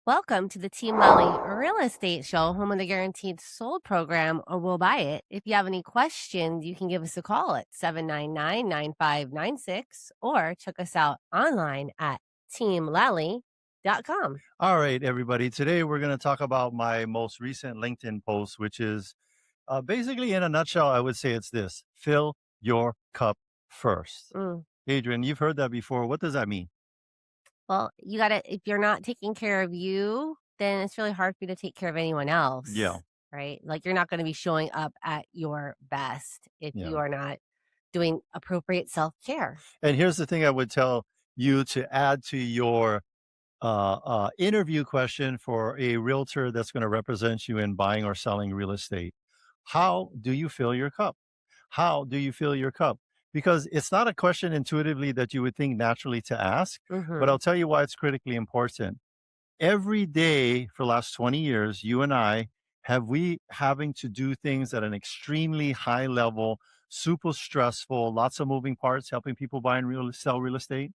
Welcome to the Team Lally Real Estate Show, home of the Guaranteed Sold program, or we'll buy it. If you have any questions, you can give us a call at 799-9596 or check us out online at teamlally.com. All right, everybody. Today we're going to talk about my most recent LinkedIn post, which is basically, in a nutshell, I would say it's this: fill your cup first. Adrienne, you've heard that before. What does that mean? Well, if you're not taking care of you, then it's really hard for you to take care of anyone else. Yeah. Right? Like you're not going to be showing up at your best if you are not doing appropriate self-care. And here's the thing I would tell you to add to your interview question for a realtor that's going to represent you in buying or selling real estate. How do you fill your cup? How do you fill your cup? Because it's not a question intuitively that you would think naturally to ask, but I'll tell you why it's critically important. Every day for the last 20 years, you and I, we having to do things at an extremely high level, super stressful, lots of moving parts, helping people buy and sell real estate?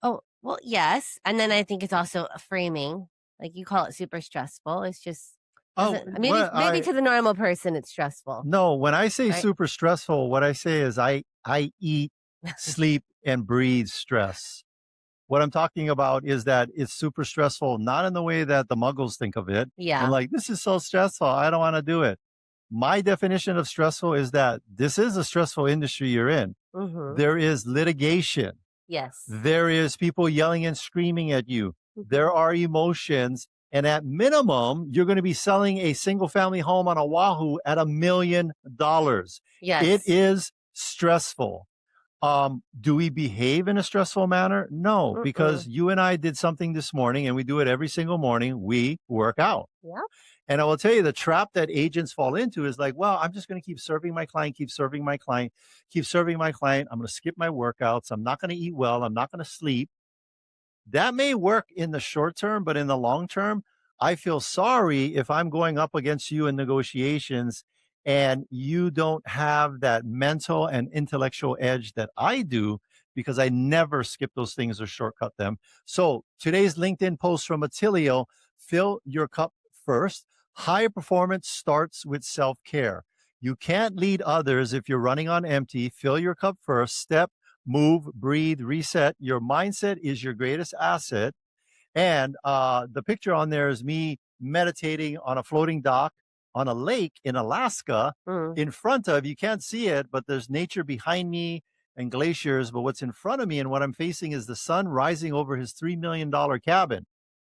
Oh, well, yes. And then I think it's also a framing. Like you call it super stressful. It's just, maybe to the normal person, it's stressful. No, when I say super stressful, what I say is I eat, sleep, and breathe stress. What I'm talking about is that it's super stressful, not in the way that the muggles think of it. Yeah. And like, this is so stressful, I don't want to do it. My definition of stressful is that this is a stressful industry you're in. There is litigation. Yes. There is people yelling and screaming at you. There are emotions. And at minimum, you're going to be selling a single family home on Oahu at $1 million. Yes. It is stressful. Do we behave in a stressful manner? No, because you and I did something this morning, and we do it every single morning. We work out. Yeah. And I will tell you, the trap that agents fall into is like, well, I'm just going to keep serving my client, keep serving my client, keep serving my client. I'm going to skip my workouts. I'm not going to eat well. I'm not going to sleep. That may work in the short term, but in the long term, I feel sorry if I'm going up against you in negotiations and you don't have that mental and intellectual edge that I do, because I never skip those things or shortcut them. So today's LinkedIn post from Attilio: fill your cup first. High performance starts with self-care. You can't lead others if you're running on empty. Fill your cup first. Step, move, breathe, reset. Your mindset is your greatest asset. And the picture on there is me meditating on a floating dock on a lake in Alaska. In front of, you can't see it, but there's nature behind me and glaciers. But what's in front of me and what I'm facing is the sun rising over his $3 million cabin.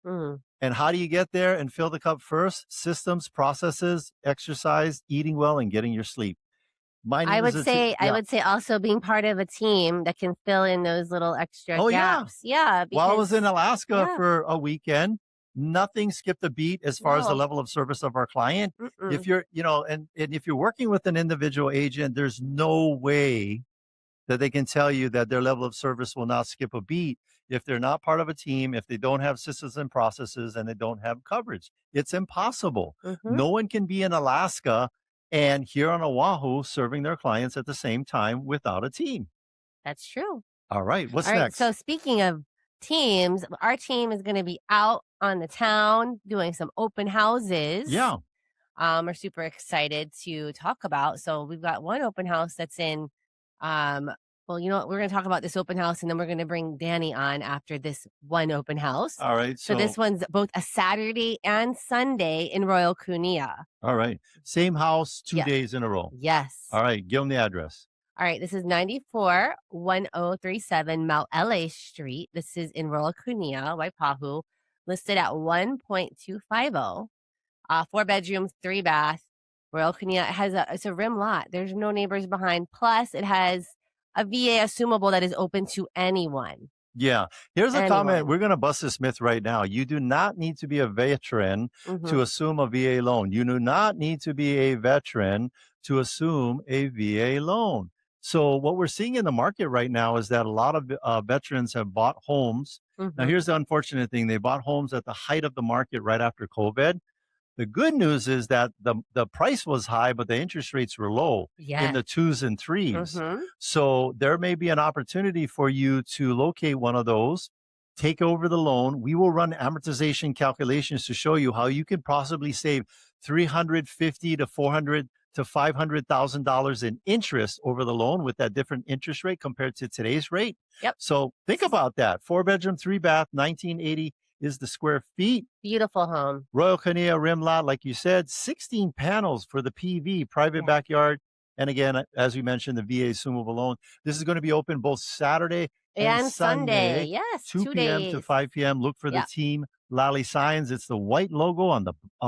And how do you get there and fill the cup first? Systems, processes, exercise, eating well, and getting your sleep. I would say also being part of a team that can fill in those little extra gaps. Yeah. While I was in Alaska for a weekend, nothing skipped a beat as far as the level of service of our client. If you're, and if you're working with an individual agent, there's no way that they can tell you that their level of service will not skip a beat if they're not part of a team, if they don't have systems and processes, and they don't have coverage. It's impossible. No one can be in Alaska and here on Oahu serving their clients at the same time without a team. That's true. All right. What's next? So speaking of teams, our team is going to be out on the town doing some open houses. Yeah. We're super excited to talk about. So we've got one open house that's in, well, you know what? We're going to talk about this open house, and then we're going to bring Danny on after this one open house. All right. So this one's both a Saturday and Sunday in Royal Kunia. All right. Same house, 2 days in a row. Yes. All right. Give them the address. All right. This is 941037 Mount LA Street. This is in Royal Kunia, Waipahu, listed at 1.250. 4 bedrooms, 3 bath. Royal Kunia it's a rim lot. There's no neighbors behind. Plus, it has a VA assumable that is open to anyone. Yeah. Here's a comment. We're going to bust this myth right now. You do not need to be a veteran to assume a VA loan. You do not need to be a veteran to assume a VA loan. So what we're seeing in the market right now is that a lot of veterans have bought homes. Now, here's the unfortunate thing. They bought homes at the height of the market right after COVID. The good news is that the price was high, but the interest rates were low in the 2s and 3s. So there may be an opportunity for you to locate one of those take over the loan. We will run amortization calculations to show you how you can possibly save 350 to 400 to $500,000 in interest over the loan with that different interest rate compared to today's rate. Yep. So think about that. 4-bedroom, 3-bath, 1980 is the square feet. Beautiful home. Royal Kania rim lot, like you said, 16 panels for the PV, private backyard. And again, as we mentioned, the VA assumable loan. This is going to be open both Saturday and And Sunday. Sunday, Yes. 2 2 p.m. to days. 5 p.m. Look for the Yep. team Lally signs. It's the white logo on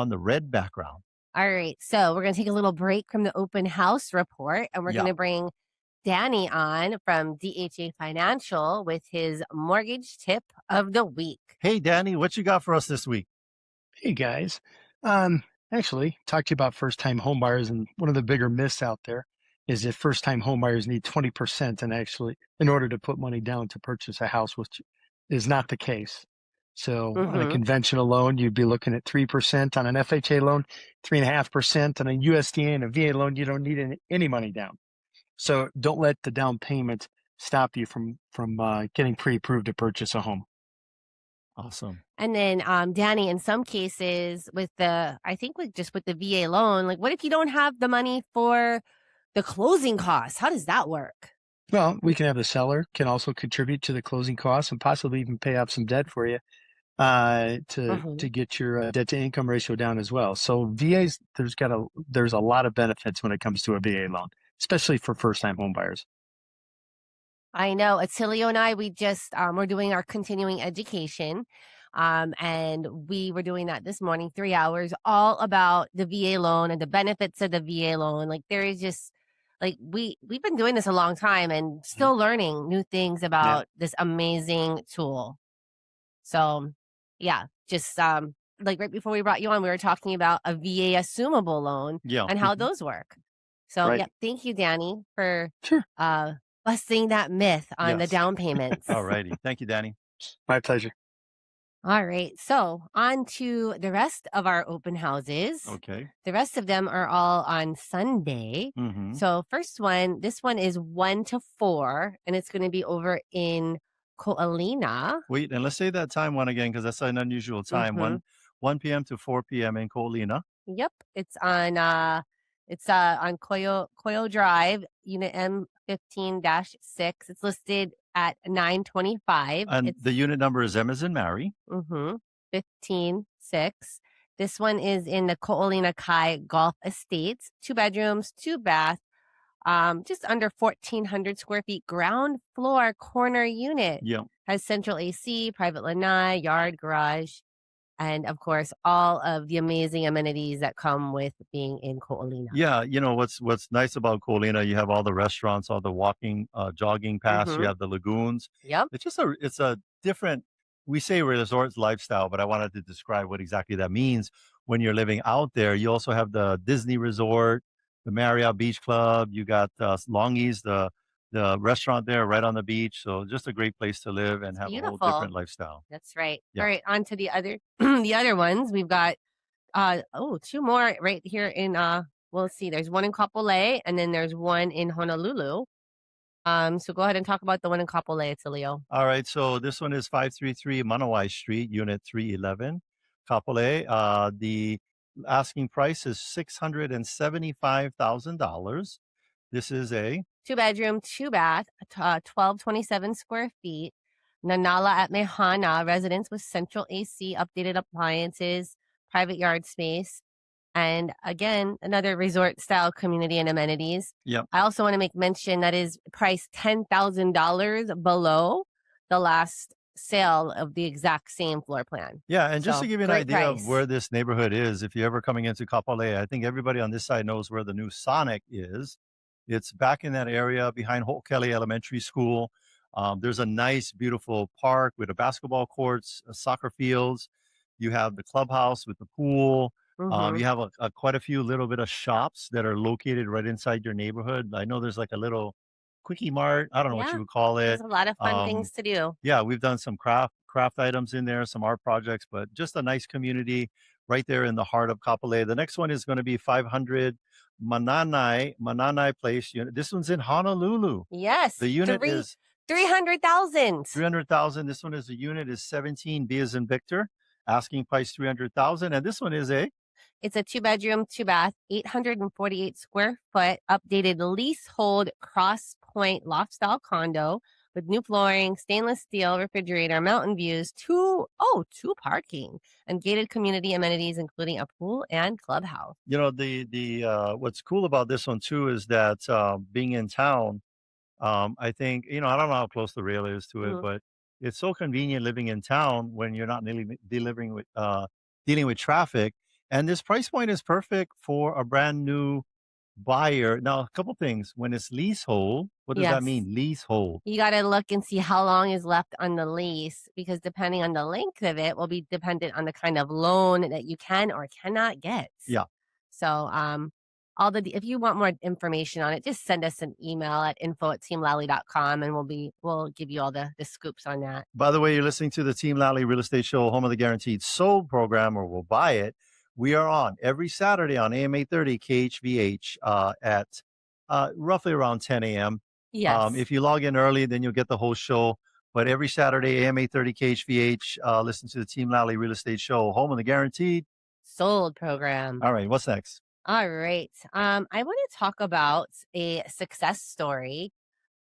the red background. All right. So we're going to take a little break from the open house report, and we're Yeah. going to bring Danny on from DHA Financial with his mortgage tip of the week. Hey, Danny, what you got for us this week? Hey guys. Actually, talk to you about first-time homebuyers, and one of the bigger myths out there is that first-time homebuyers need 20% in order to put money down to purchase a house, which is not the case. So on a conventional loan, you'd be looking at 3%. On an FHA loan, 3.5%. On a USDA and a VA loan, you don't need any money down. So don't let the down payment stop you from getting pre-approved to purchase a home. Awesome. And then, Danny, in some cases with the VA loan, like what if you don't have the money for the closing costs? How does that work? Well, we can have the seller can also contribute to the closing costs and possibly even pay off some debt for you to get your debt to income ratio down as well. So VAs, there's a lot of benefits when it comes to a VA loan, especially for first time home buyers. I know Attilio and I, we just, we're doing our continuing education. And we were doing that this morning, 3 hours, all about the VA loan and the benefits of the VA loan. Like there is just like, we've been doing this a long time and still learning new things about this amazing tool. So yeah, just, like right before we brought you on, we were talking about a VA assumable loan and how those work. So yeah, thank you, Danny, for, busting that myth on the down payments. All righty. Thank you, Danny. My pleasure. All right. So on to the rest of our open houses. Okay. The rest of them are all on Sunday. So this one is 1 to 4, and it's going to be over in Ko'olina. Wait, and let's say that time one again, because that's an unusual time. 1 p.m. to 4 p.m. in Ko'olina. Yep. It's on Koyo Drive, Unit M15-6. It's listed at $925. And the unit number is M as in Mary. 15-6. This one is in the Ko'olina Kai Golf Estates. 2 bedrooms, 2 bath, just under 1,400 square feet. Ground floor corner unit. Yeah. Has central AC, private lanai, yard, garage. And of course, all of the amazing amenities that come with being in Ko'olina. Yeah, you know what's nice about Ko'olina, you have all the restaurants, all the walking, jogging paths, you have the lagoons. Yep. It's a different, we say resort lifestyle, but I wanted to describe what exactly that means when you're living out there. You also have the Disney Resort, the Marriott Beach Club, you got Longi's, the restaurant there right on the beach. So just a great place to live and have a whole different lifestyle. That's right. Yeah. All right, on to the other the other ones. We've got 2 more right here in we'll see. There's one in Kapolei and then there's one in Honolulu. So go ahead and talk about the one in Kapolei, Attilio. All right, so this one is 533 Manawai Street, Unit 311, Kapolei. The asking price is $675,000. This is a 2 bedroom, 2 bath, 1,227 square feet. Nanala at Mehana residence with central AC, updated appliances, private yard space, and again, another resort style community and amenities. Yeah. I also want to make mention that is priced $10,000 below the last sale of the exact same floor plan. Yeah, and just to give you an idea of price. where this neighborhood is, if you're ever coming into Kapolei, I think everybody on this side knows where the new Sonic is. It's back in that area behind Ho'okele Elementary School. There's a nice, beautiful park with a basketball courts, soccer fields. You have the clubhouse with the pool. You have quite a few little bit of shops that are located right inside your neighborhood. I know there's like a little quickie mart. I don't know what you would call it. There's a lot of fun things to do. Yeah, we've done some craft items in there, some art projects, but just a nice community right there in the heart of Kapolei. The next one is going to be 500 Mananai Place unit. This one's in Honolulu. Yes. The unit is 300,000. 300,000. This one is a unit is 17 B as in Victor. Asking price 300,000. And this one is a It's a 2-bedroom, 2-bath, 848 square foot, updated leasehold cross point loft style condo with new flooring, stainless steel refrigerator, mountain views, two parking, and gated community amenities, including a pool and clubhouse. the what's cool about this one too is that being in town, I think, I don't know how close the rail is to it, Mhm. but it's so convenient living in town when you're not dealing with traffic. And this price point is perfect for a brand new buyer. Now, a couple things. When it's leasehold, what does that Yes. mean? Leasehold. You got to look and see how long is left on the lease, because depending on the length of it will be dependent on the kind of loan that you can or cannot get. Yeah. So, if you want more information on it, just send us an email at info@teamlally.com and we'll give you all the scoops on that. By the way, you're listening to the Team Lally Real Estate Show, home of the Guaranteed Sold program, or We'll Buy It. We are on every Saturday on AM 830 KHVH at roughly around 10 a.m. Yes. If you log in early, then you'll get the whole show. But every Saturday, AM 830 KHVH, listen to the Team Lally Real Estate Show, home of the Guaranteed Sold program. All right, what's next? All right. I want to talk about a success story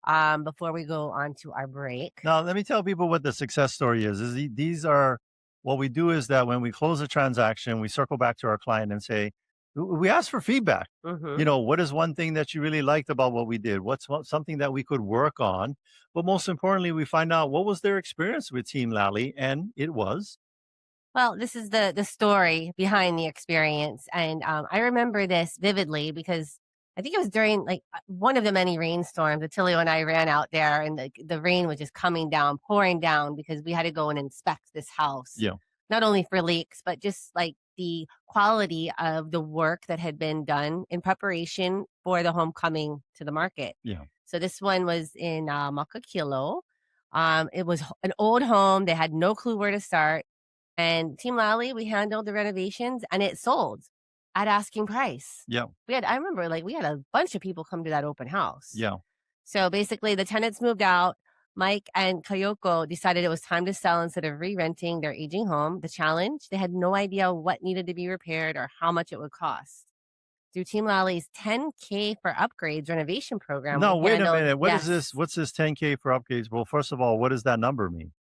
before we go on to our break. Now, let me tell people what the success story is. These are what we do is that when we close a transaction, we circle back to our client and say, we ask for feedback. Mhm. What is one thing that you really liked about what we did? What's something that we could work on? But most importantly, we find out what was their experience with Team Lally, and it was. Well, this is the story behind the experience, and I remember this vividly because I think it was during one of the many rainstorms. Attilio and I ran out there, and the rain was just coming down, pouring down, because we had to go and inspect this house. Yeah. Not only for leaks, but just like the quality of the work that had been done in preparation for the homecoming to the market. Yeah. So this one was in Makakilo. It was an old home. They had no clue where to start. And Team Lally, we handled the renovations and it sold at asking price. Yeah. I remember we had a bunch of people come to that open house. Yeah. So basically the tenants moved out. Mike and Kayoko decided it was time to sell instead of re-renting their aging home. The challenge, they had no idea what needed to be repaired or how much it would cost. Through Team Lally's 10K for upgrades renovation program. No, wait a minute. What is this? What's this 10K for upgrades? Well, first of all, what does that number mean?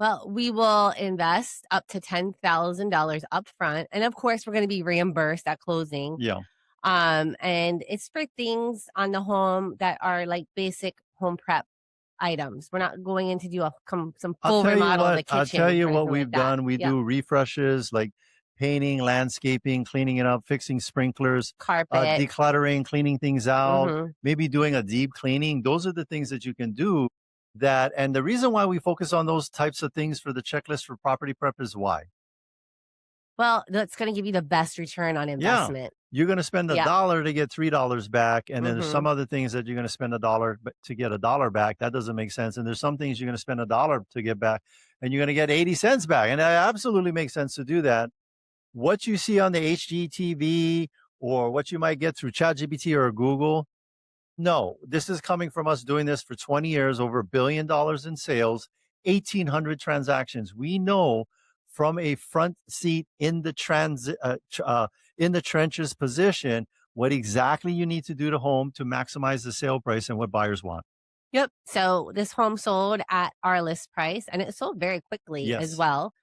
Well, we will invest up to $10,000 upfront, and of course, we're going to be reimbursed at closing. Yeah. And it's for things on the home that are like basic home prep items. We're not going in to do some full remodel of the kitchen. I'll tell you or what anything we've like that. done. We do refreshes like painting, landscaping, cleaning it up, fixing sprinklers, carpet, decluttering, cleaning things out, Mhm. maybe doing a deep cleaning. Those are the things that you can do. And the reason why we focus on those types of things for the checklist for property prep is why? Well, that's going to give you the best return on investment. You're going to spend $1 to get $3 back. And then there's some Mhm. other things that you're going to spend $1 to get $1 back. That doesn't make sense. And there's some things you're going to spend $1 to get back and you're going to get 80 cents back. And it absolutely makes sense to do that. What you see on the HGTV or what you might get through ChatGPT or Google, no, this is coming from us doing this for 20 years, over $1 billion in sales, 1,800 transactions. We know from a front seat in the trenches position what exactly you need to do to home to maximize the sale price and what buyers want. Yep. So this home sold at our list price, and it sold very quickly as well.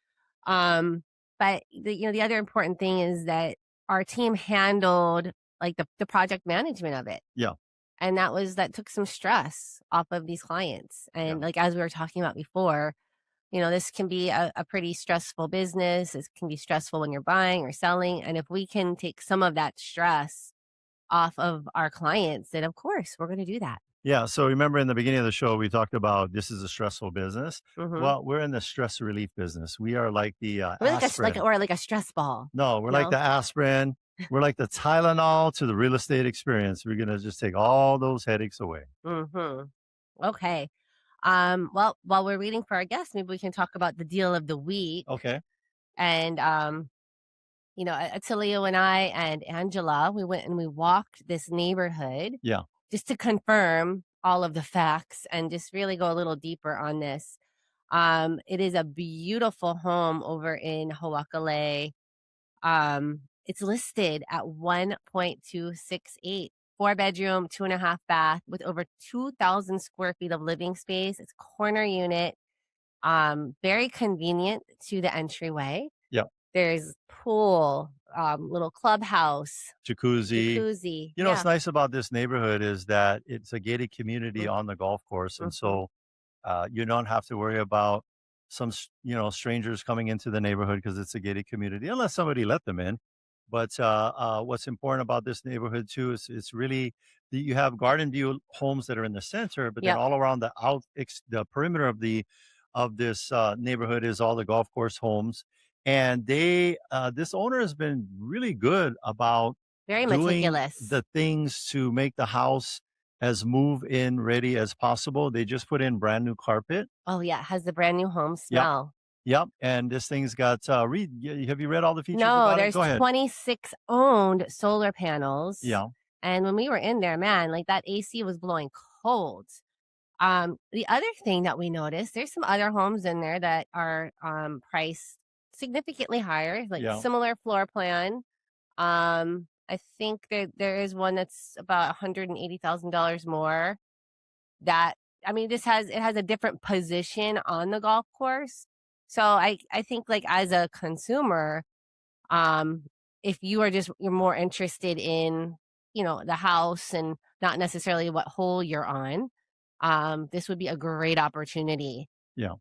But the other important thing is that our team handled the project management of it. Yeah. And that took some stress off of these clients. And as we were talking about before, this can be a pretty stressful business. It can be stressful when you're buying or selling. And if we can take some of that stress off of our clients, then of course we're going to do that. Yeah. So remember in the beginning of the show, we talked about this is a stressful business. Mhm. Well, we're in the stress relief business. We are like the We're aspirin. like a stress ball. No, we're like the aspirin. We're like the Tylenol to the real estate experience. We're going to just take all those headaches away. Okay. Well, while we're waiting for our guests, maybe we can talk about the deal of the week. Okay. And, Attilio and I and Angela, we went and we walked this neighborhood. Yeah. Just to confirm all of the facts and just really go a little deeper on this. It is a beautiful home over in Hawakale. It's listed at 1.268, 4-bedroom, 2.5 bath with over 2,000 square feet of living space. It's corner unit, very convenient to the entryway. Yep. There's pool, little clubhouse, Jacuzzi. You know, what's Yeah. nice about this neighborhood is that it's a gated community on the golf course. And so you don't have to worry about some, strangers coming into the neighborhood because it's a gated community, unless somebody let them in. But what's important about this neighborhood too is it's really you have garden view homes that are in the center, but then Yep. all around the perimeter of this neighborhood is all the golf course homes. And this owner has been really good about Very doing meticulous. the things to make the house as move-in ready as possible. They just put in brand new carpet. Oh, yeah. It has the brand new home Yep. smell. Yep. And this thing's got have you read all the features No, about it? there's Go ahead. 26 owned solar panels. Yeah. And when we were in there, man, like that AC was blowing cold. The other thing that we noticed, there's some other homes in there that are priced significantly higher, like Yeah. similar floor plan. I think there is one that's about $180,000 more. It has a different position on the golf course. So I think like as a consumer, if you're more interested in, the house and not necessarily what hole you're on, this would be a great opportunity. Yeah.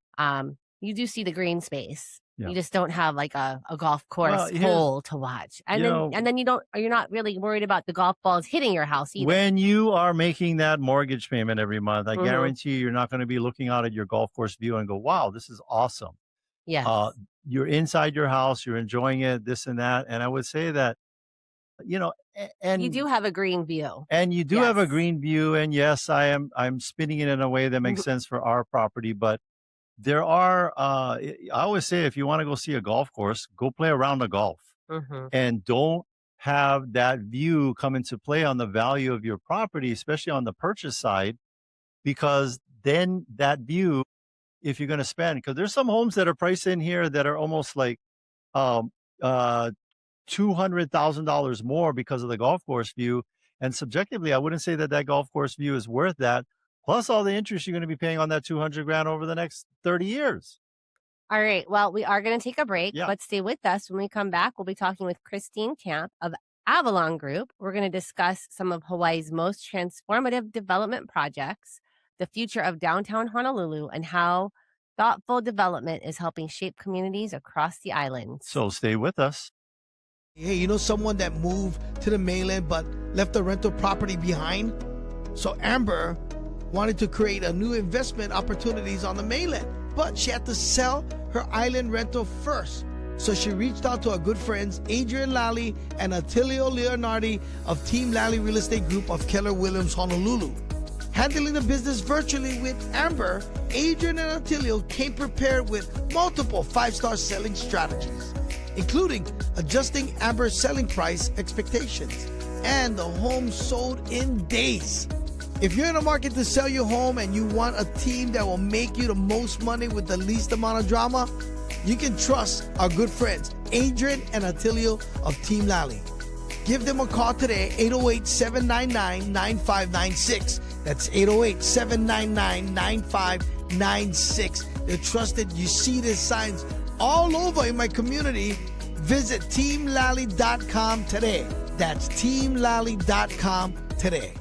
You do see the green space. Yeah. You just don't have like a golf course Well, hole to watch. And then you're not really worried about the golf balls hitting your house either. When you are making that mortgage payment every month, I Mhm. guarantee you're not going to be looking out at your golf course view and go, wow, this is awesome. Yes. You're inside your house, you're enjoying it, this and that. And I would say that, and you do have a green view. And you do have a Yes. green view. And yes, I'm spinning it in a way that makes sense for our property. But there are, I always say, if you want to go see a golf course, go play a round of golf. Mhm. And don't have that view come into play on the value of your property, especially on the purchase side, because then that view, if you're going to spend, because there's some homes that are priced in here that are almost like $200,000 more because of the golf course view. And subjectively, I wouldn't say that golf course view is worth that. Plus all the interest you're going to be paying on that 200 grand over the next 30 years. All right. Well, we are going to take a break, Yeah. but stay with us. When we come back, we'll be talking with Christine Camp of Avalon Group. We're going to discuss some of Hawaii's most transformative development projects, the future of downtown Honolulu, and how thoughtful development is helping shape communities across the island. So stay with us. Hey, you know someone that moved to the mainland but left the rental property behind? So Amber wanted to create a new investment opportunities on the mainland, but she had to sell her island rental first. So she reached out to our good friends Adrienne, Lally, and Attilio Leonardi of Team Lally Real Estate Group of Keller Williams, Honolulu. Handling the business virtually with Amber, Adrienne and Attilio came prepared with multiple 5-star selling strategies, including adjusting Amber's selling price expectations, and the home sold in days. If you're in a market to sell your home and you want a team that will make you the most money with the least amount of drama, you can trust our good friends Adrienne and Attilio of Team Lally. Give them a call today, 808-799-9596. That's 808-799-9596. They're trusted. You see these signs all over in my community. Visit teamlally.com today. That's teamlally.com today.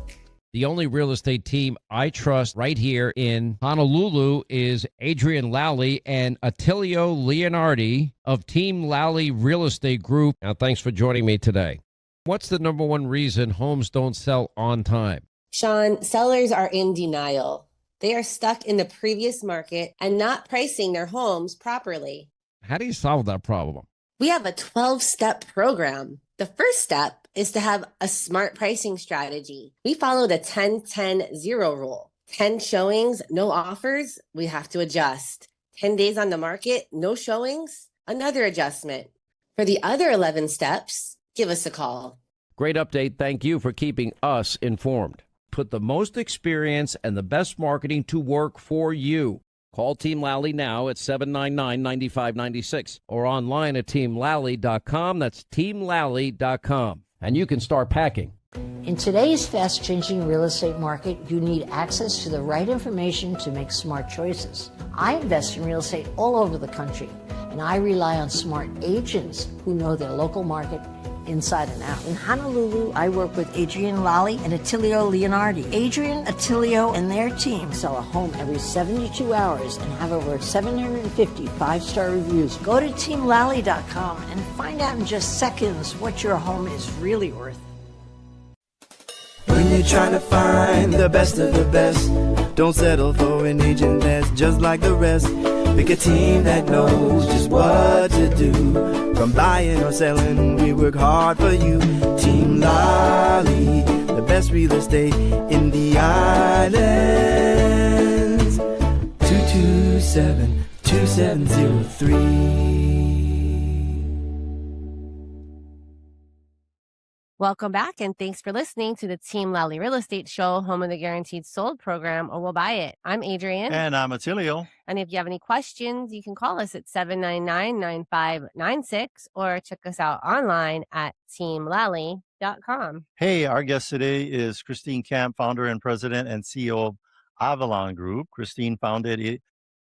The only real estate team I trust right here in Honolulu is Adrienne Lally and Attilio Leonardi of Team Lally Real Estate Group. Now, thanks for joining me today. What's the number one reason homes don't sell on time? Sean, sellers are in denial. They are stuck in the previous market and not pricing their homes properly. How do you solve that problem? We have a 12-step program. The first step is to have a smart pricing strategy. We follow the 10-10-0 rule. 10 showings, no offers, we have to adjust. 10 days on the market, no showings, another adjustment. For the other 11 steps, give us a call. Great update. Thank you for keeping us informed. put the most experience and the best marketing to work for you. Call Team Lally now at 799-9596 or online at teamlally.com. That's teamlally.com. And you can start packing. In today's fast-changing real estate market, you need access to the right information to make smart choices. I invest in real estate all over the country, and I rely on smart agents who know their local market inside and out. In Honolulu, I work with Adrienne, Lally, and Attilio Leonardi. Adrienne, Attilio, and their team sell a home every 72 hours and have over 750 five-star reviews. Go to teamlally.com and find out in just seconds what your home is really worth. When you're trying to find the best of the best, don't settle for an agent that's just like the rest. Pick a team that knows just what to do. From buying or selling, we work hard for you. Team Lally, the best real estate in the islands. 227-2703. Welcome back, and thanks for listening to the Team Lally Real Estate Show, home of the Guaranteed Sold program, or we'll buy it. I'm Adrienne. And I'm Attilio. And if you have any questions, you can call us at 799-9596 or check us out online at teamlally.com. Hey, our guest today is Christine Camp, founder and president and CEO of Avalon Group. Christine founded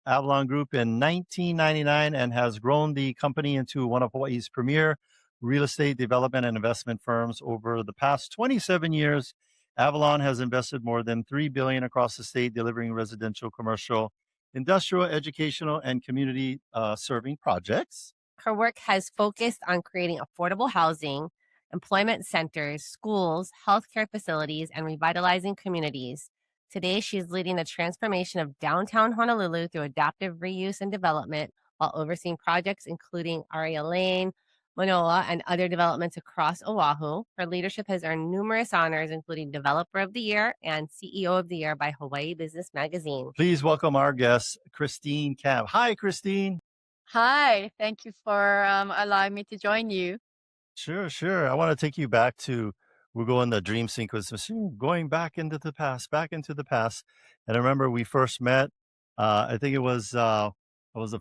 Avalon Group in 1999 and has grown the company into one of Hawaii's premier real estate development and investment firms. Over the past 27 years, Avalon has invested more than $3 billion across the state, delivering residential, commercial, industrial, educational, and community serving projects. Her work has focused on creating affordable housing, employment centers, schools, healthcare facilities, and revitalizing communities. Today, she's leading the transformation of downtown Honolulu through adaptive reuse and development while overseeing projects including Aria Lane, Manoa, and other developments across Oahu. Her leadership has earned numerous honors, including Developer of the Year and CEO of the Year by Hawaii Business Magazine. Please welcome our guest, Christine Camp. Hi, Christine. Hi, thank you for allowing me to join you. Sure. I want to take you back to, we're going the dream sequence, going back into the past. And I remember we first met, I think I was the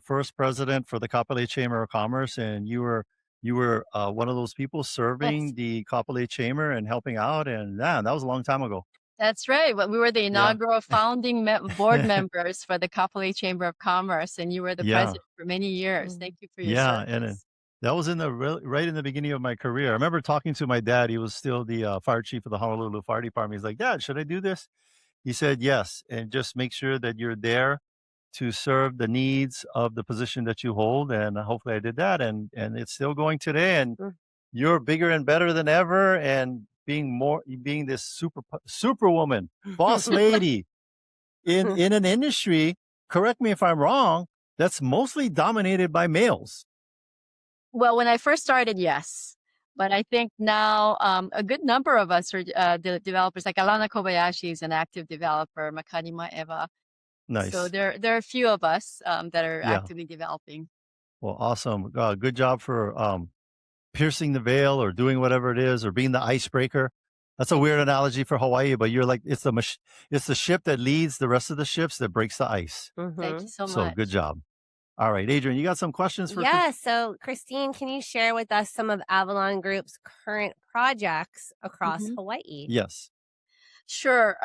first president for the Kapolei Chamber of Commerce, and you were one of those people serving the Kapolei Chamber and helping out. And that was a long time ago. That's right. Well, we were the inaugural founding board members for the Kapolei Chamber of Commerce, and you were the president for many years. Thank you for your service. And that was right in the beginning of my career. I remember talking to my dad. He was still the fire chief of the Honolulu Fire Department. He's like, Dad, should I do this? He said, yes. And just make sure that you're there to serve the needs of the position that you hold. And hopefully I did that. And it's still going today. And you're bigger and better than ever. And being this superwoman, boss lady in an industry, correct me if I'm wrong, that's mostly dominated by males. Well, when I first started, yes. But I think now a good number of us are the developers, like Alana Kobayashi is an active developer, Makanima Eva. Nice. So there are a few of us that are actively developing. Well, awesome. Good job for piercing the veil or doing whatever it is or being the icebreaker. That's a weird analogy for Hawaii, but you're like, it's the ship that leads the rest of the ships that breaks the ice. Thank you so much. So good job. All right, Adrienne, you got some questions for So Christine, can you share with us some of Avalon Group's current projects across Hawaii? Yes. Sure.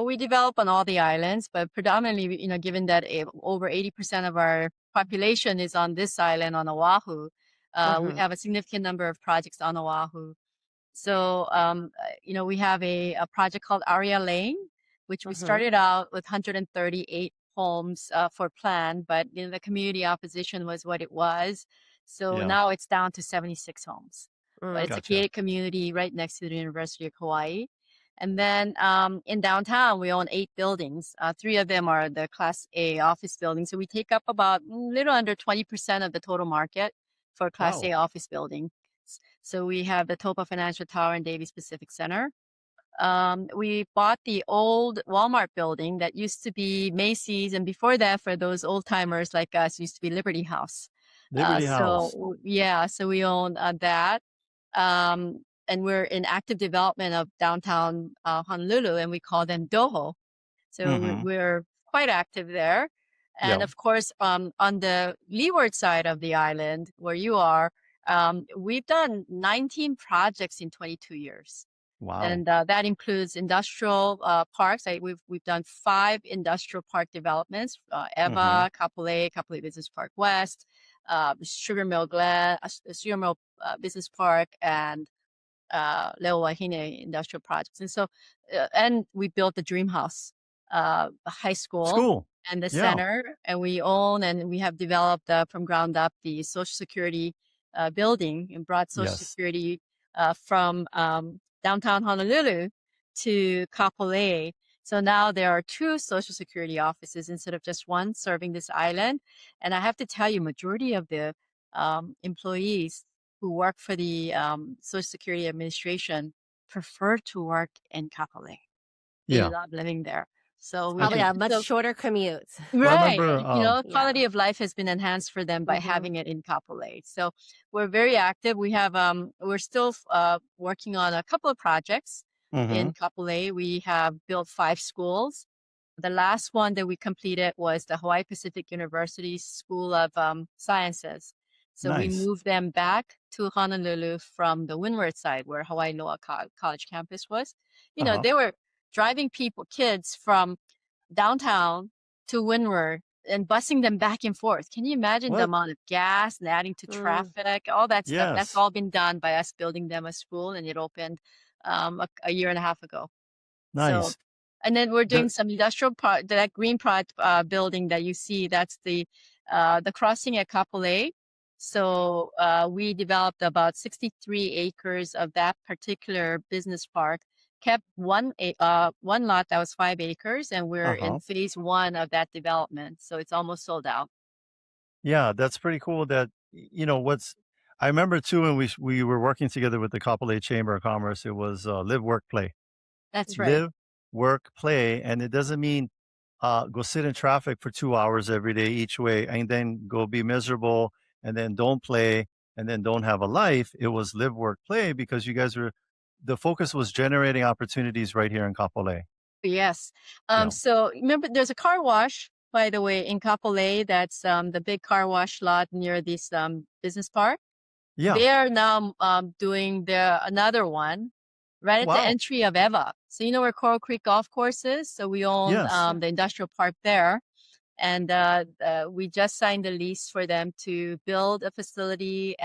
We develop on all the islands, but predominantly, given that over 80% of our population is on this island on Oahu, we have a significant number of projects on Oahu. So, we have a project called Aria Lane, which we started out with 138 homes for plan, but the community opposition was what it was. So now it's down to 76 homes. But it's a gated community right next to the University of Hawaii. And then in downtown, we own 8 buildings. 3 of them are the Class A office buildings. So we take up about a little under 20% of the total market for Class A office building. So we have the Topa Financial Tower and Davies Pacific Center. We bought the old Walmart building that used to be Macy's. And before that, for those old timers like us, used to be Liberty House. Liberty House. So we own that. and we're in active development of downtown Honolulu, and we call them Doho. So we're quite active there. And of course, on the leeward side of the island where you are, we've done 19 projects in 22 years. Wow. And that includes industrial parks. We've done 5 industrial park developments: Eva, Kapolei Business Park West, Sugar Mill Business Park, and Leo Wahine industrial projects. And so, and we built the Dream House, high school and the center, and we own and we have developed from ground up the Social Security building and brought Social Security from downtown Honolulu to Kapolei. So now there are 2 Social Security offices instead of just one serving this island. And I have to tell you, majority of the employees who work for the Social Security Administration prefer to work in Kapolei. They love living there. So we probably have much shorter commutes. Right. Quality of life has been enhanced for them by having it in Kapolei. So we're very active. We have we're still working on a couple of projects in Kapolei. We have built 5 schools. The last one that we completed was the Hawaii Pacific University School of Sciences. So we moved them back to Honolulu from the windward side where Hawaii Loa College campus was. They were driving kids from downtown to windward and busing them back and forth. Can you imagine the amount of gas and adding to traffic, all that stuff? That's all been done by us building them a school, and it opened a year and a half ago. Nice. So, and then we're doing some industrial that green building that you see. That's the crossing at Kapolei. So we developed about 63 acres of that particular business park. Kept one lot that was 5 acres, and we're in phase 1 of that development. So it's almost sold out. Yeah, that's pretty cool. That I remember too when we were working together with the Kapolei Chamber of Commerce. It was live, work, play. That's right. Live, work, play, and it doesn't mean go sit in traffic for 2 hours every day each way, and then go be miserable, and then don't play, and then don't have a life. It was live, work, play, because you guys were. The focus was generating opportunities right here in Kapolei. Yes. So remember, there's a car wash, by the way, in Kapolei. That's the big car wash lot near this business park. Yeah. They are now doing another one right at the entry of Eva. So where Coral Creek Golf Course is? So we own the industrial park there. And we just signed a lease for them to build a facility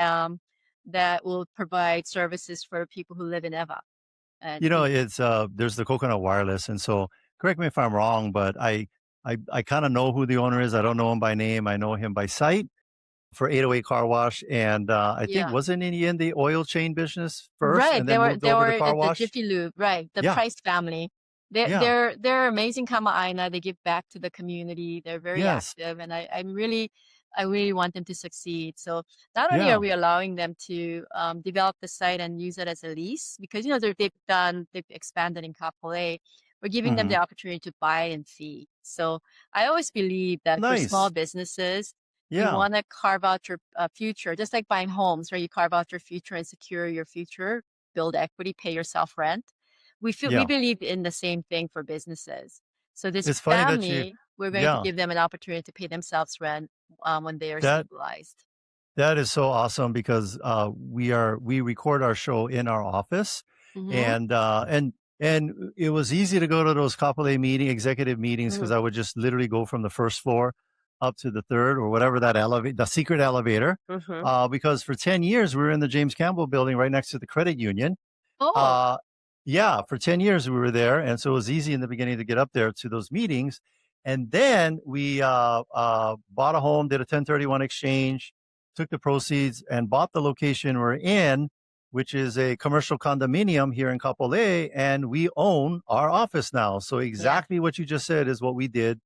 that will provide services for people who live in Eva. It's there's the Coconut Wireless, and so correct me if I'm wrong, but I kind of know who the owner is. I don't know him by name. I know him by sight for 808 Car Wash, and I think wasn't he in the oil chain business first, right? And then moved over to car wash? The Jiffy Lube, right? The Price family. They're amazing kama'aina. They give back to the community. They're very active, and I really want them to succeed. So not only are we allowing them to develop the site and use it as a lease, because they've expanded in Kapolei, we're giving them the opportunity to buy and fee. So I always believe that for small businesses, you want to carve out your future, just like buying homes, where you carve out your future and secure your future, build equity, pay yourself rent. We believe in the same thing for businesses. So this family, we're going to give them an opportunity to pay themselves rent when they are stabilized. That is so awesome, because we record our show in our office, and it was easy to go to those Kapolei executive meetings, because I would just literally go from the first floor up to the 3rd or whatever the secret elevator, because for 10 years we were in the James Campbell building right next to the credit union. For 10 years we were there, and so it was easy in the beginning to get up there to those meetings. And then we bought a home, did a 1031 exchange, took the proceeds, and bought the location we're in, which is a commercial condominium here in Kapolei, and we own our office now. So exactly what you just said is what we did.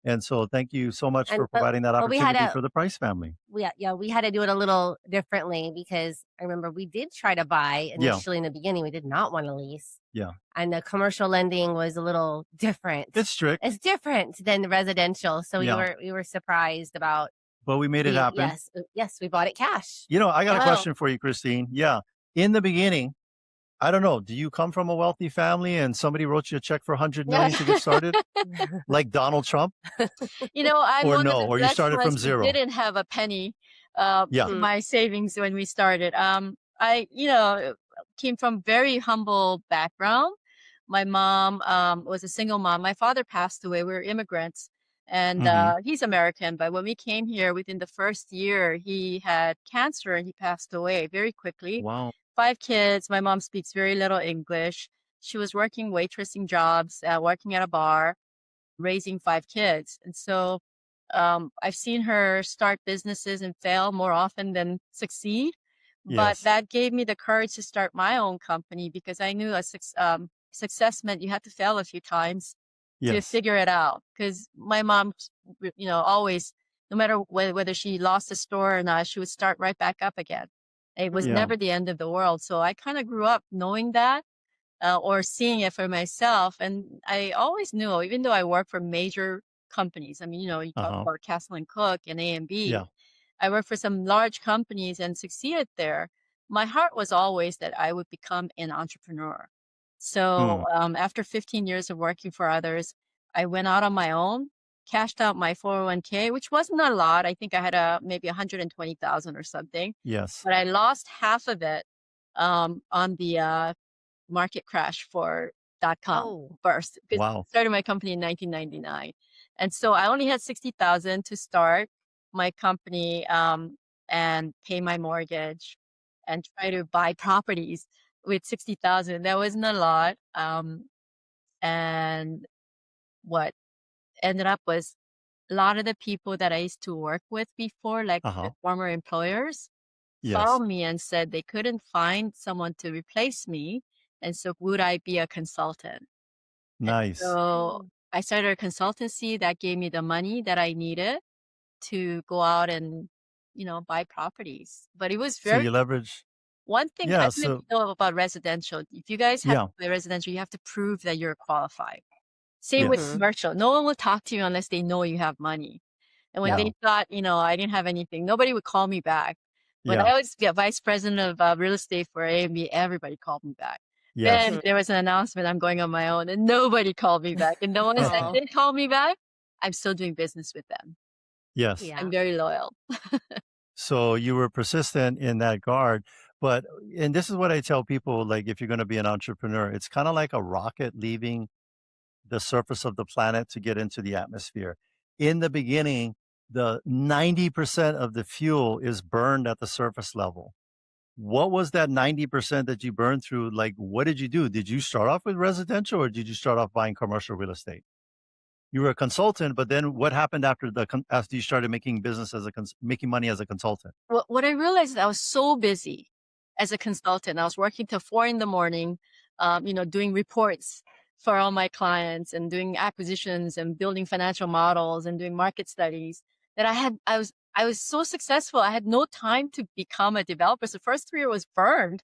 And so thank you so much for providing that opportunity for the Price family. We had to do it a little differently, because I remember we did try to buy initially in the beginning. We did not want to lease. Yeah. And the commercial lending was a little different. It's strict. It's different than the residential. So we were surprised about. But we made it happen. Yes, we bought it cash. I got a question for you, Christine. Yeah. In the beginning, I don't know. Do you come from a wealthy family and somebody wrote you a check for 100 million to get started, like Donald Trump? I'm Or one of no? the Or you blessed started from ones who zero? didn't have a penny Yeah. in my savings when we started. I came from very humble background. My mom was a single mom. My father passed away. We were immigrants, and he's American. But when we came here, within the first year, he had cancer and he passed away very quickly. Wow. 5 kids. My mom speaks very little English. She was working waitressing jobs, working at a bar, raising 5 kids. And so I've seen her start businesses and fail more often than succeed. But Yes. that gave me the courage to start my own company because I knew success meant you had to fail a few times to Yes. figure it out. Because my mom, always, no matter whether she lost a store or not, she would start right back up again. It was Yeah. never the end of the world. So I kind of grew up knowing that or seeing it for myself. And I always knew, even though I work for major companies, I mean, you talk about Castle and Cook and A&B. Yeah. I worked for some large companies and succeeded there. My heart was always that I would become an entrepreneur. So after 15 years of working for others, I went out on my own, cashed out my 401k, which wasn't a lot. I think I had maybe 120,000 or something. Yes. But I lost half of it on the market crash for .com first. Because I Wow. started my company in 1999. And so I only had 60,000 to start my company and pay my mortgage and try to buy properties with 60,000. That wasn't a lot. And what ended up was a lot of the people that I used to work with before, like the former employers, Yes. found me and said they couldn't find someone to replace me. And so would I be a consultant? Nice. So I started a consultancy that gave me the money that I needed to go out and, buy properties. But it was So very you leverage. one thing Yeah. I didn't know about residential. If you guys have Yeah. to buy residential, you have to prove that you're qualified. Same with Yes. commercial. No one will talk to you unless they know you have money. And when Yeah. they thought, I didn't have anything, nobody would call me back. When Yeah. I was vice president of real estate for A&B, everybody called me back. Yes. Then there was an announcement, I'm going on my own, and nobody called me back. And the ones that did call me back, I'm still doing business with them. Yes. Yeah. I'm very loyal. So you were persistent in that guard. And this is what I tell people, like, if you're going to be an entrepreneur, it's kind of like a rocket leaving the surface of the planet to get into the atmosphere. In the beginning, the 90% of the fuel is burned at the surface level. What was that 90% that you burned through? Like, what did you do? Did you start off with residential or did you start off buying commercial real estate? You were a consultant, but then what happened after you started making making money as a consultant? What I realized is I was so busy as a consultant. I was working till 4 a.m, doing reports for all my clients and doing acquisitions and building financial models and doing market studies that I was so successful. I had no time to become a developer. So the first 3 years was burned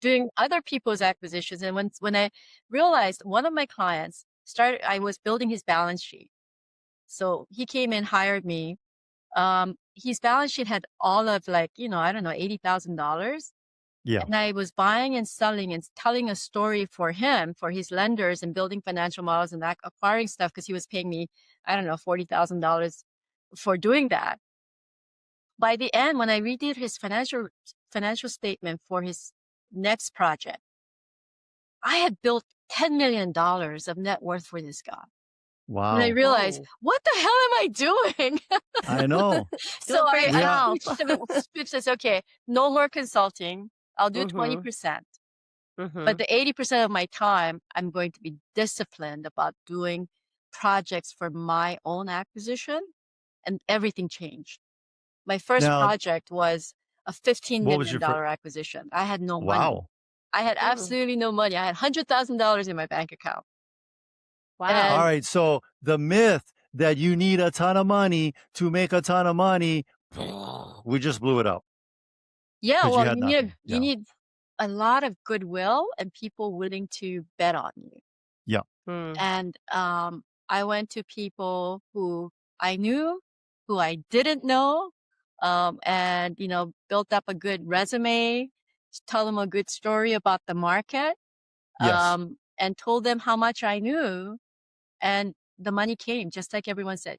doing other people's acquisitions. And when I realized one of my clients I was building his balance sheet. So he came in, hired me. His balance sheet had all of $80,000. Yeah. And I was buying and selling and telling a story for him, for his lenders and building financial models and acquiring stuff because he was paying me, $40,000 for doing that. By the end, when I redid his financial statement for his next project, I had built $10 million of net worth for this guy. Wow. And I realized, what the hell am I doing? I know. So Yeah. I switched says, okay, no more consulting. I'll do 20%. But the 80% of my time, I'm going to be disciplined about doing projects for my own acquisition. And everything changed. My first Now, project was a $15 what was million your acquisition. I had no money. Wow. I had absolutely no money. I had $100,000 in my bank account. Wow. All And right. So the myth that you need a ton of money to make a ton of money, we just blew it up yeah, because you well, had you need nothing. you Yeah. need a lot of goodwill and people willing to bet on you. Yeah. And I went to people who I knew, who I didn't know, and built up a good resume, tell them a good story about the market, Yes. and told them how much I knew. And the money came, just like everyone said.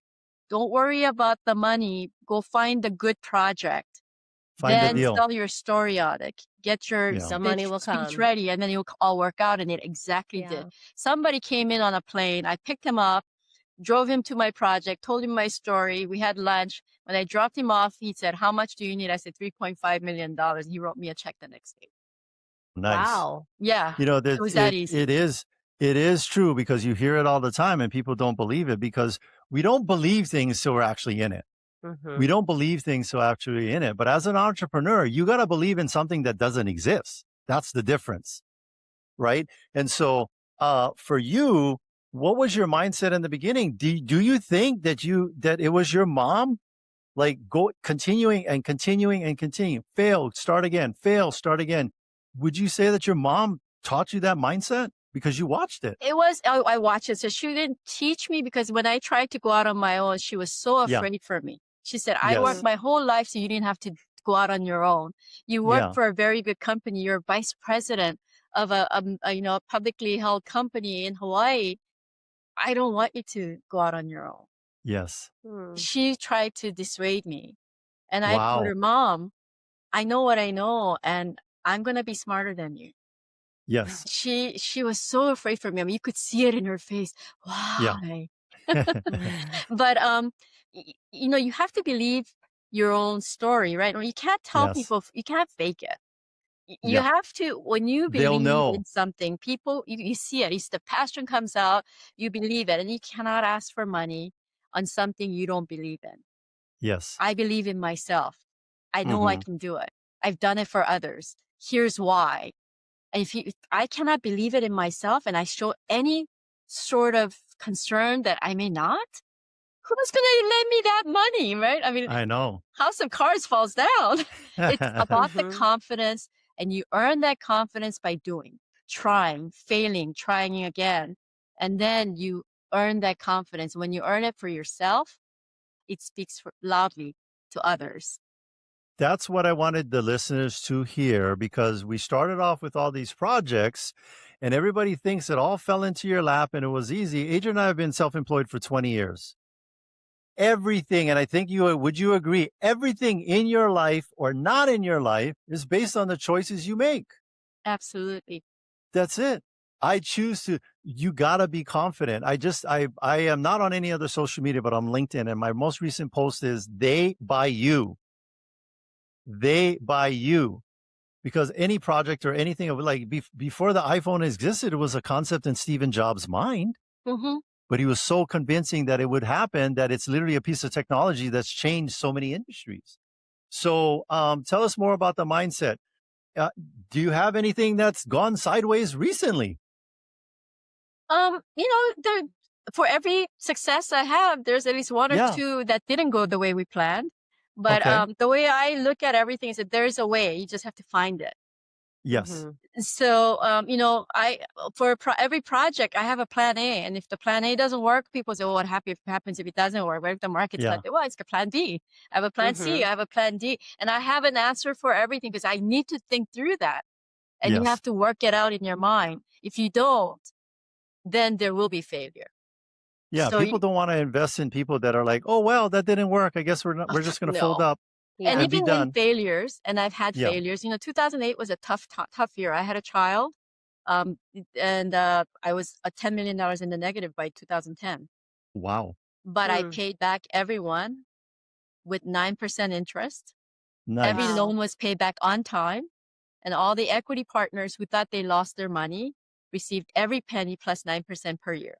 Don't worry about the money. Go find the good project. Find the Then deal. sell your story on it. Get your Yeah. The money will speech come. ready, and then it'll all work out. And it exactly Yeah. did. Somebody came in on a plane. I picked him up, drove him to my project, told him my story. We had lunch. When I dropped him off, he said, "How much do you need?" I said, $3.5 million. He wrote me a check the next day. Nice. Wow. Yeah. You know, It was that easy. it is true, because you hear it all the time and people don't believe it, because we don't believe things till we're actually in it. Mm-hmm. We don't believe things till actually in it. But as an entrepreneur, you got to believe in something that doesn't exist. That's the difference. Right. And so for you, what was your mindset in the beginning? Do you think that it was your mom, like continuing and continuing and continuing, fail, start again, fail, start again? Would you say that your mom taught you that mindset because you watched it? It was, I watched it. So she didn't teach me, because when I tried to go out on my own, she was so Yeah. afraid for me. She said, I Yes. worked my whole life so you didn't have to go out on your own. You work Yeah. for a very good company. You're vice president of a publicly held company in Hawaii. I don't want you to go out on your own. Yes. She tried to dissuade me. And I told Wow. her, Mom, I know what I know, and I'm going to be smarter than you. Yes. She was so afraid for me. I mean, you could see it in her face. Yeah. Why? But you have to believe your own story, right? Or you can't tell Yes. people, you can't fake it. You Yeah. have to, when you They'll believe know. in something, people, you see it. It's the passion comes out, you believe it, and you cannot ask for money on something you don't believe in. Yes. I believe in myself. I know I can do it. I've done it for others. Here's why. And if I cannot believe it in myself, and I show any sort of concern that I may not, who's going to lend me that money, right? I mean, I know. House of Cards falls down. It's about the Mhm. confidence, and you earn that confidence by doing, trying, failing, trying again. And then you earn that confidence. When you earn it for yourself, it speaks loudly to others. That's what I wanted the listeners to hear, because we started off with all these projects and everybody thinks it all fell into your lap and it was easy. Adrienne and I have been self-employed for 20 years. Everything, and I think would you agree, everything in your life or not in your life is based on the choices you make. Absolutely. That's it. I choose to, you gotta be confident. I am not on any other social media, but on LinkedIn. And my most recent post is they buy you. They buy you, because any project or anything of like before the iPhone existed, it was a concept in Stephen Jobs' mind. Mm-hmm. But he was so convincing that it would happen that it's literally a piece of technology that's changed so many industries. So tell us more about the mindset. Do you have anything that's gone sideways recently? For every success I have, there's at least one or two that didn't go the way we planned. But the way I look at everything is that there's a way. You just have to find it. Yes. Mm-hmm. So, every project, I have a plan A. And if the plan A doesn't work, people say, well, what happens if it doesn't work? What if the market's not there? Well, it's a plan B. I have a plan C. I have a plan D. And I have an answer for everything, because I need to think through that. And you have to work it out in your mind. If you don't, then there will be failure. Yeah, So people don't want to invest in people that are like, oh, well, that didn't work. I guess we're just going to fold up and and be even done. in failures, and I've had failures. 2008 was a tough year. I had a child, and I was $10 million in the negative by 2010. Wow. But I paid back everyone with 9% interest. Nice. Every loan was paid back on time, and all the equity partners who thought they lost their money received every penny plus 9% per year.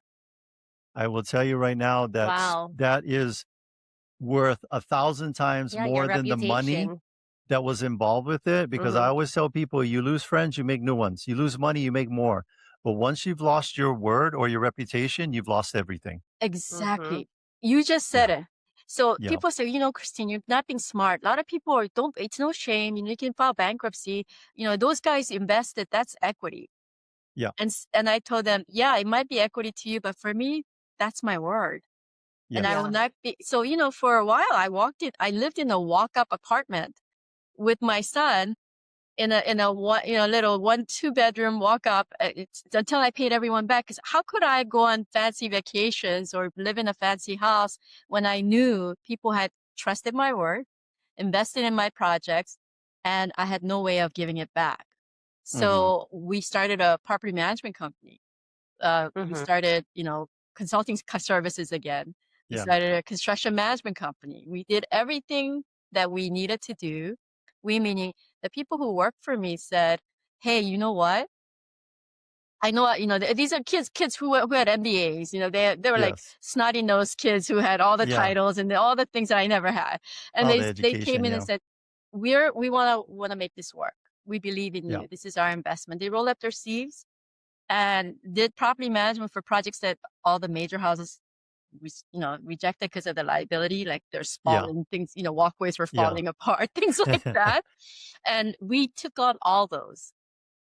I will tell you right now that that is worth 1,000 times more than the money that was involved with it. Because I always tell people, you lose friends, you make new ones. You lose money, you make more. But once you've lost your word or your reputation, you've lost everything. Exactly. You just said it. So people say, Christine, you're not being smart. A lot of people it's no shame. You can file bankruptcy. Those guys invested, that's equity. Yeah. And I told them, it might be equity to you, but for me, that's my word. Yes. And I will not be. So, for a while I lived in a walk-up apartment with my son. in a one, little 1-2 bedroom walk up. It's until I paid everyone back. Because how could I go on fancy vacations or live in a fancy house when I knew people had trusted my word, invested in my projects, and I had no way of giving it back. So we started a property management company. We started, consulting services again. We started a construction management company. We did everything that we needed to do. We, meaning the people who worked for me, said, "Hey, you know what? I know, these are kids who had MBAs. They were like Yes. snotty nosed kids who had all the Yeah. titles and all the things that I never had. And All the they came education. in Yeah. and said, we want to make this work. We believe in Yeah. you. This is our investment." They rolled up their sleeves and did property management for projects that all the major houses, rejected because of the liability, like there's Yeah. falling things, walkways were Yeah. falling apart, things like that. And we took on all those.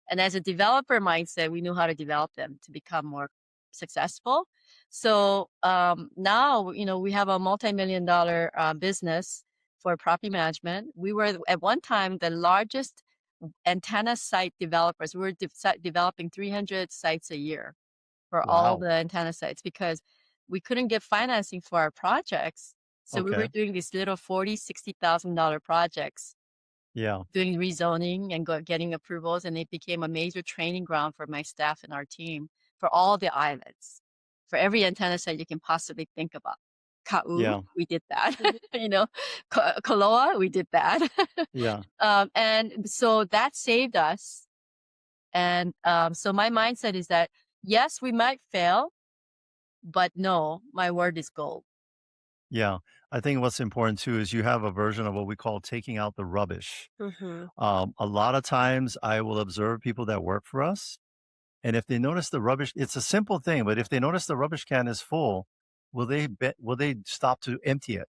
And as a developer mindset, we knew how to develop them to become more successful. So now, we have a multi-million-dollar business for property management. We were at one time the largest antenna site developers. We were developing 300 sites a year for all Wow. the antenna sites because we couldn't get financing for our projects. So we were Okay. doing these little $40,000-$60,000 projects, Yeah. doing rezoning and getting approvals, and it became a major training ground for my staff and our team for all the islands, for every antenna site you can possibly think about. Ka'u, Yeah. we did that. Kaloa, we did that. Yeah. And so that saved us. And so my mindset is that, yes, we might fail, but no, my word is gold. Yeah. I think what's important too is you have a version of what we call taking out the rubbish. A lot of times I will observe people that work for us, and if they notice the rubbish, it's a simple thing, but if they notice the rubbish can is full, will they stop to empty it?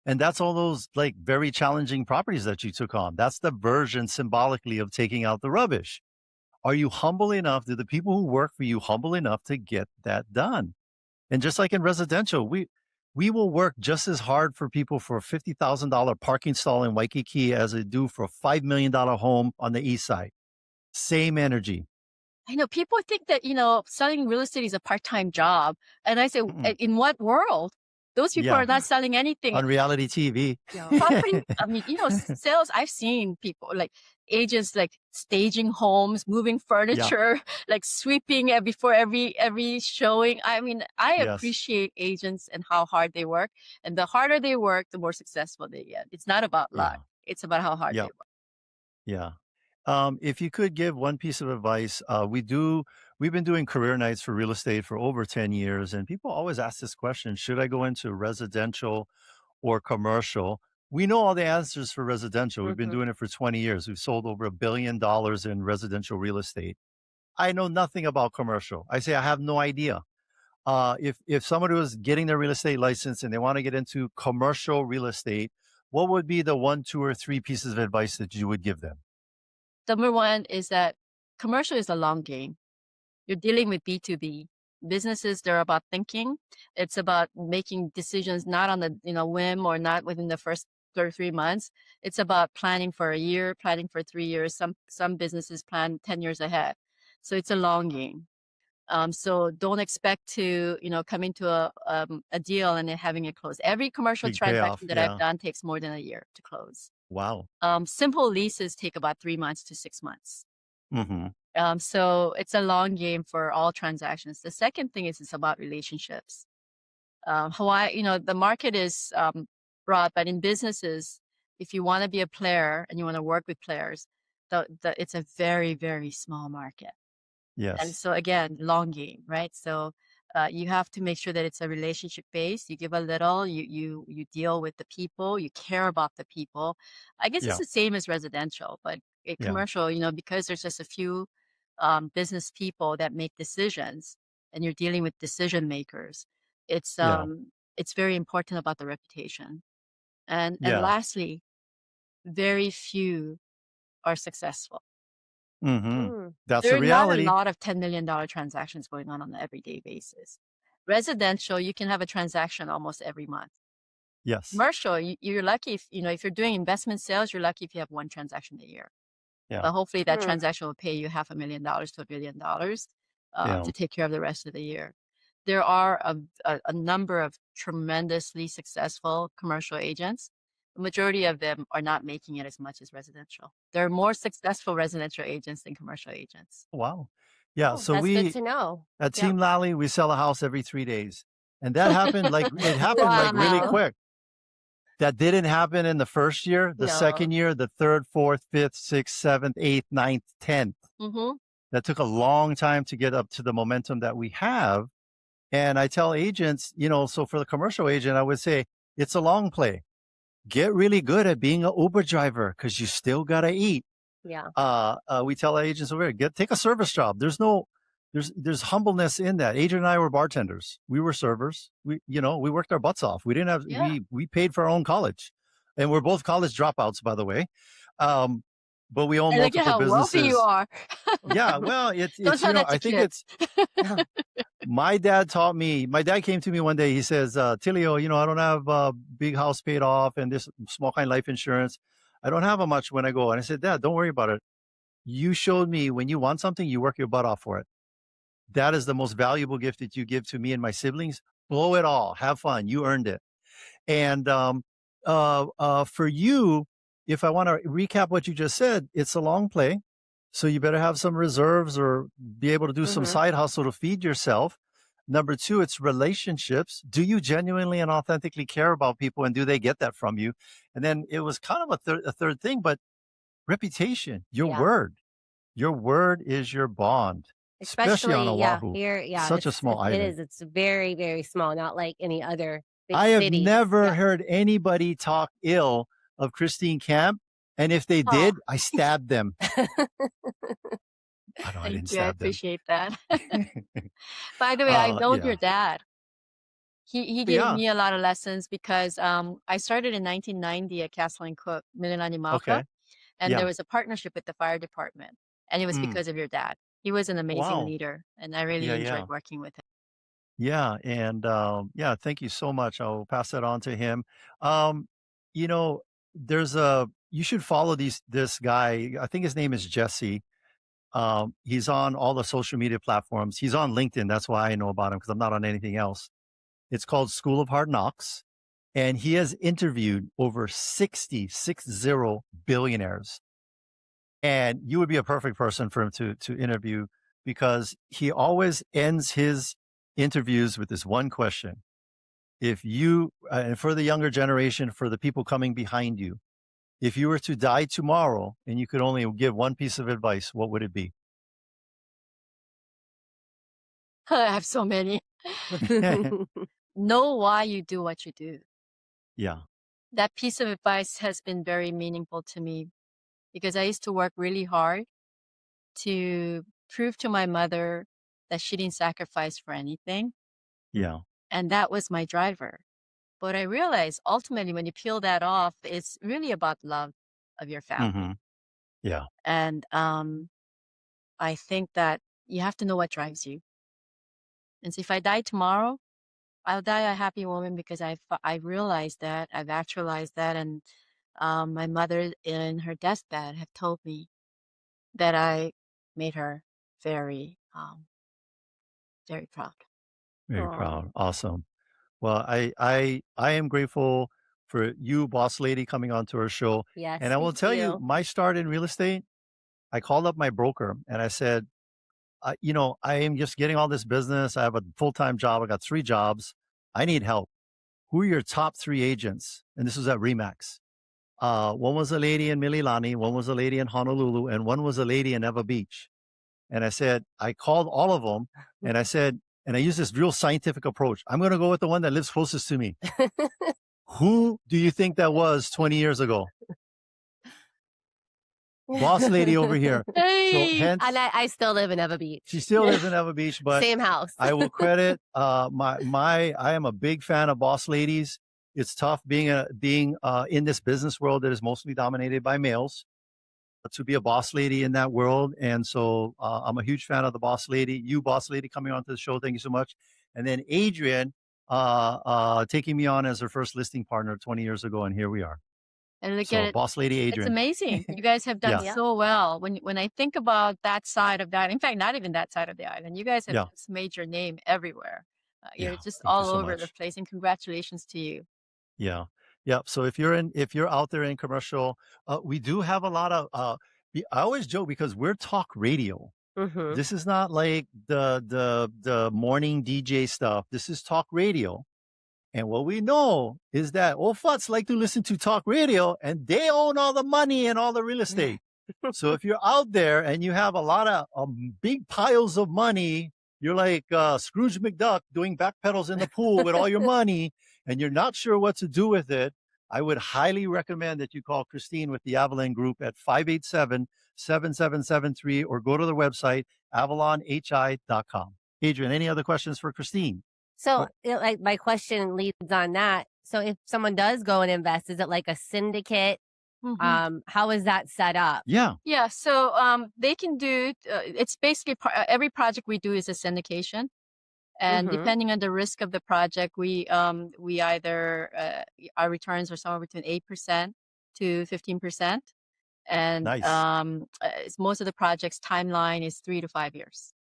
And that's all those like very challenging properties that you took on. That's the version symbolically of taking out the rubbish. Are you humble enough? Do the people who work for you humble enough to get that done? And just like in residential, we will work just as hard for people for a $50,000 parking stall in Waikiki as they do for a $5 million home on the east side. Same energy. I know people think that, selling real estate is a part-time job. And I say, Mm-mm. in what world? Those people Yeah. are not selling anything. On reality TV. Property, sales, I've seen people like agents like staging homes, moving furniture, like sweeping before every showing. I mean, I Yes. appreciate agents and how hard they work. And the harder they work, the more successful they get. It's not about luck. Yeah. It's about how hard they Yeah. work. Yeah. If you could give one piece of advice, we've been doing career nights for real estate for over 10 years, and people always ask this question, should I go into residential or commercial? We know all the answers for residential. We've been doing it for 20 years. We've sold over $1 billion in residential real estate. I know nothing about commercial. I say I have no idea. If somebody was getting their real estate license and they want to get into commercial real estate, what would be the 1, 2, or 3 pieces of advice that you would give them? Number one is that commercial is a long game. You're dealing with B2B. Businesses, they're about thinking. It's about making decisions not on the whim or not within the first 3 months. It's about planning for a year, planning for 3 years. Some businesses plan 10 years ahead. So it's a long game. So don't expect to come into a deal and then having it close. Every commercial Big transaction payoff. that I've done takes more than a year to close. Wow. Simple leases take about 3 months to 6 months. Mm-hmm. So it's a long game for all transactions. The second thing is it's about relationships. Hawaii, the market is broad, but in businesses, if you want to be a player and you want to work with players, it's a very, very small market. And Yes. so again, long game, right? So you have to make sure that it's a relationship based. You give a little, you deal with the people, you care about the people. I guess Yeah. it's the same as residential, but Yeah. commercial, because there's just a few business people that make decisions, and you're dealing with decision makers. It's Yeah. it's very important about the reputation. And Yeah. lastly, very few are successful. Mm-hmm. That's There a are not a reality. lot of $10 million transactions going on an everyday basis. Residential, you can have a transaction almost every month. Yes. Commercial, you're lucky if you're doing investment sales, you're lucky if you have one transaction a year. Yeah. But hopefully that transaction will pay you $500,000 to $1 billion Yeah. to take care of the rest of the year. There are a number of tremendously successful commercial agents. The majority of them are not making it as much as residential. There are more successful residential agents than commercial agents. Wow. Yeah. Oh, So that's good we to know. at Yeah. Team Lally, we sell a house every 3 days. And that happened like it happened like really Wow. quick. That didn't happen in the first year, the No. second year, the third, fourth, fifth, sixth, seventh, eighth, ninth, 10th. Mm-hmm. That took a long time to get up to the momentum that we have. And I tell agents, you know, so for the commercial agent, I would say it's a long play. Get really good at being an Uber driver because you still got to eat. Yeah. We tell agents over here, take a service job. There's humbleness in that. Adrienne and I were bartenders. We were servers. We worked our butts off. We didn't have, we paid for our own college, and we're both college dropouts, by the way. But we own And look at multiple how businesses. wealthy you are. Yeah. Well, it's, Don't tell that to I think kids. it's, my dad came to me one day. He says, Attilio, I don't have a big house paid off and this small kind life insurance. I don't have much when I go. And I said, Dad, don't worry about it. You showed me when you want something, you work your butt off for it. That is the most valuable gift that you give to me and my siblings. Blow it all. Have fun. You earned it. And for you, if I want to recap what you just said, it's a long play. So you better have some reserves or be able to do some side hustle to feed yourself. Number two, it's relationships. Do you genuinely and authentically care about people, and do they get that from you? And then it was kind of a third thing, but reputation, your word is your bond, especially on Oahu. Here, such a small island. It is. It's very, very small, not like any other big I have city. never heard anybody talk ill of Christine Camp. And if they did, I stabbed them. I didn't Thank you. I stab them. appreciate that. By the way, I know your dad. He gave me a lot of lessons because I started in 1990 at Castle and Cook, Mililani Maka. Okay. And there was a partnership with the fire department. And it was because of your dad. He was an amazing leader. And I really enjoyed working with him. Yeah. And thank you so much. I'll pass that on to him. You should follow this guy. I think his name is Jesse. He's on all the social media platforms. He's on LinkedIn. That's why I know about him, because I'm not on anything else. It's called School of Hard Knocks. And he has interviewed over 60 billionaires. And you would be a perfect person for him to interview, because he always ends his interviews with this one question. If you, and for the younger generation, for the people coming behind you, if you were to die tomorrow and you could only give one piece of advice, what would it be? I have so many. Know why you do what you do. Yeah. That piece of advice has been very meaningful to me, because I used to work really hard to prove to my mother that she didn't sacrifice for anything. Yeah. And that was my driver. But I realized ultimately when you peel that off, it's really about love of your family. Yeah. And I think that you have to know what drives you. And so if I die tomorrow, I'll die a happy woman, because I realized that, I've actualized that. And my mother in her deathbed had told me that I made her very, very proud. Very proud. Awesome. Well, I am grateful for you, boss lady, coming onto our show. Yes. And I will tell you, my start in real estate, I called up my broker and I said, I am just getting all this business. I have a full-time job. I got 3 jobs. I need help. Who are your top 3 agents? And this was at Remax. One was a lady in Mililani, one was a lady in Honolulu, and one was a lady in Eva Beach. And I said, I called all of them and I said, and I used this real scientific approach. I'm going to go with the one that lives closest to me. Who do you think that was 20 years ago? Boss lady over here. Hey! So hence, And I still live in Eva Beach. she still lives in Eva Beach, but Same house. I will credit I am a big fan of boss ladies. It's tough being in this business world that is mostly dominated by males, to be a boss lady in that world. And so I'm a huge fan of the boss lady. You, boss lady, coming onto the show. Thank you so much. And then Adrienne taking me on as her first listing partner 20 years ago. And here we are. And look So at it. boss lady It's Adrienne. amazing. You guys have done Yeah. so well. When I think about that side of that, in fact, not even that side of the island, you guys have Yeah. just made your name everywhere. You're Yeah. just Thank you all so over the much. place, and congratulations to you. Yeah. Yeah. So if you're out there in commercial, we do have a lot of I always joke because we're talk radio. Mm-hmm. This is not like the morning DJ stuff. This is talk radio. And what we know is that old futs like to listen to talk radio and they own all the money and all the real estate. So if you're out there and you have a lot of big piles of money, you're like Scrooge McDuck doing back pedals in the pool with all your money and you're not sure what to do with it, I would highly recommend that you call Christine with the Avalon Group at 587-7773 or go to the website avalonhi.com. Adrienne, any other questions for Christine? So, like my question leads on that. So, if someone does go and invest, is it like a syndicate? How is that set up? Yeah. Yeah. So they can do. It's basically every project we do is a syndication, and depending on the risk of the project, we either our returns are somewhere between 8% to 15%, and most of the projects' timeline is 3 to 5 years.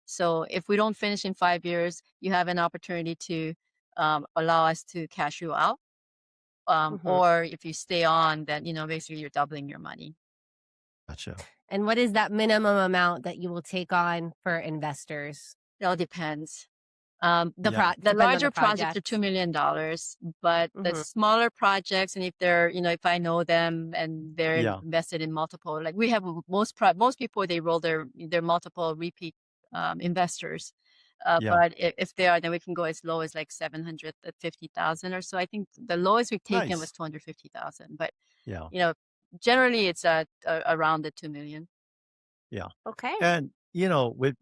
So if we don't finish in 5 years, you have an opportunity to allow us to cash you out. Or if you stay on, then, basically you're doubling your money. Gotcha. And what is that minimum amount that you will take on for investors? It all depends. The larger projects are $2 million, but the smaller projects, and if they're, if I know them and they're invested in multiple, like we have most people, they roll their multiple repeat investors. But if they are, then we can go as low as like 750,000 or so. I think the lowest we've taken was 250,000. But generally it's around the 2 million. Yeah. Okay. And with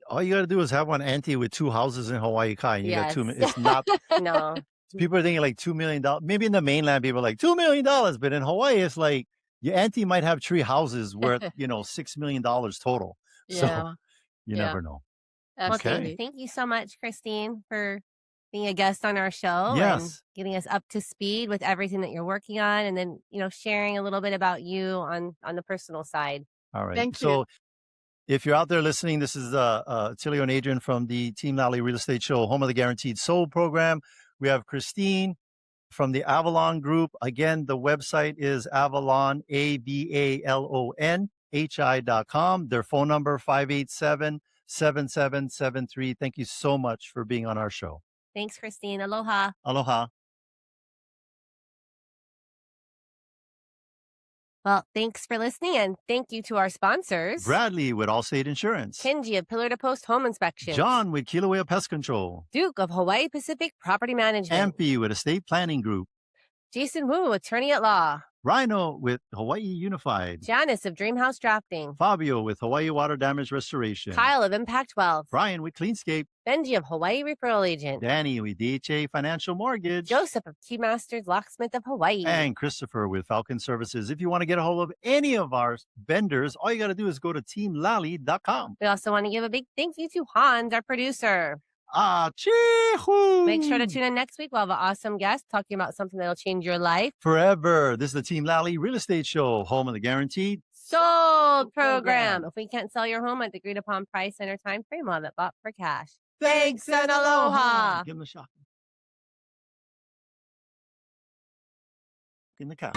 all you got to do is have one auntie with 2 houses in Hawaii Kai. And you got 2 million. It's not. No. People are thinking like $2 million. Maybe in the mainland, people are like $2 million, but in Hawaii, it's like your auntie might have 3 houses worth $6 million total. So you never know. Absolutely. Okay. Thank you so much, Christine, for being a guest on our show and getting us up to speed with everything that you're working on, and then sharing a little bit about you on the personal side. All right. Thank so you. if you're out there listening, this is Attilio and Adrienne from the Team Lally Real Estate Show, home of the Guaranteed Sold program. We have Christine from the Avalon Group. Again, the website is Avalon, AVALONHI.com. Their phone number, 587-7773. Thank you so much for being on our show. Thanks, Christine. Aloha. Aloha. Well, thanks for listening, and thank you to our sponsors. Bradley with Allstate Insurance. Kenji of Pillar to Post Home Inspections. John with Kilauea Pest Control. Duke of Hawaii Pacific Property Management. Ampy with Estate Planning Group. Jason Wu, Attorney at Law. Rhino with Hawaii Unified. Janice of Dreamhouse Drafting. Fabio with Hawaii Water Damage Restoration. Kyle of Impact Wealth. Brian with Cleanscape. Benji of Hawaii Referral Agent. Danny with DHA Financial Mortgage. Joseph of Keymasters Locksmith of Hawaii. And Christopher with Falcon Services. If you want to get a hold of any of our vendors, all you got to do is go to teamlally.com. We also want to give a big thank you to Hans, our producer. Chee-hoo! Make sure to tune in next week. We'll have an awesome guest talking about something that'll change your life forever. This is the Team Lally Real Estate Show, home of the Guaranteed Sold program. If we can't sell your home at the agreed upon price and or time frame, we'll have it bought for cash. Thanks and aloha. Give them a shot. In the car.